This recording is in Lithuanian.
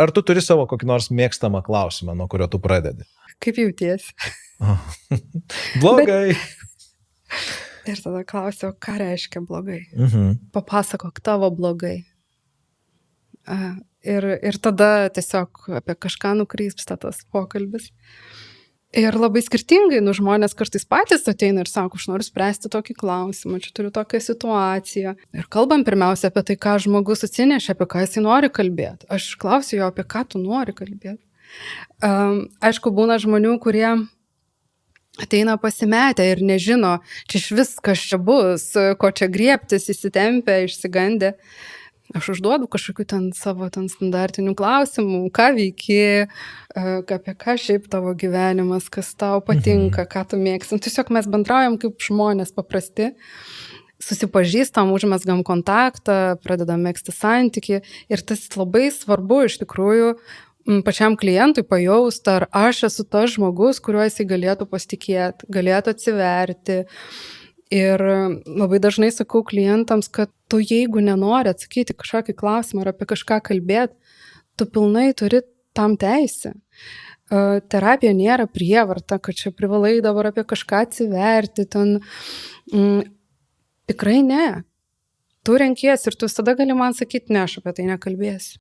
ar tu turi savo kokį nors mėgstamą klausimą, nuo kurio tu pradedi? Kaip jautiesi? Blogai. Ir tada klausiau, ką reiškia blogai? Mhm. Papasakok tavo blogai. Ir tada tiesiog apie kažką nukrypsta tas pokalbis. Ir labai skirtingai, žmonės kartais patys ateina ir sako, aš noriu spręsti tokį klausimą, čia turiu tokią situaciją. Ir kalbam pirmiausia apie tai, ką žmogus atsinešė, apie ką jisai nori kalbėti. Aš klausiu jo, apie ką tu nori kalbėti. Aišku, būna žmonių, kurie ateina pasimetę ir nežino, čia iš vis kas čia bus, ko čia griebtis, įsitempę, išsigandę. Aš užduodu kažkokių savo standartinių klausimų, ką veiki, apie ką šiaip tavo gyvenimas, kas tau patinka, ką tu mėgsti. Tiesiog mes bendraujam kaip žmonės paprasti, susipažįstam, užmesgam kontaktą, pradedam megzti santykį ir tas labai svarbu iš tikrųjų pačiam klientui pajaust, ar aš esu tas žmogus, kuriuo jisai galėtų pasitikėti, galėtų atsiverti. Ir labai dažnai sakau klientams, kad tu jeigu nenori atsakyti kažkokį klausimą ar apie kažką kalbėti, tu pilnai turi tam teisę. Terapija nėra prievarta, kad čia privalai dabar apie kažką atsiverti. Tikrai ne. Tu renkiesi ir tu visada gali man sakyti, ne, aš apie tai nekalbėsiu.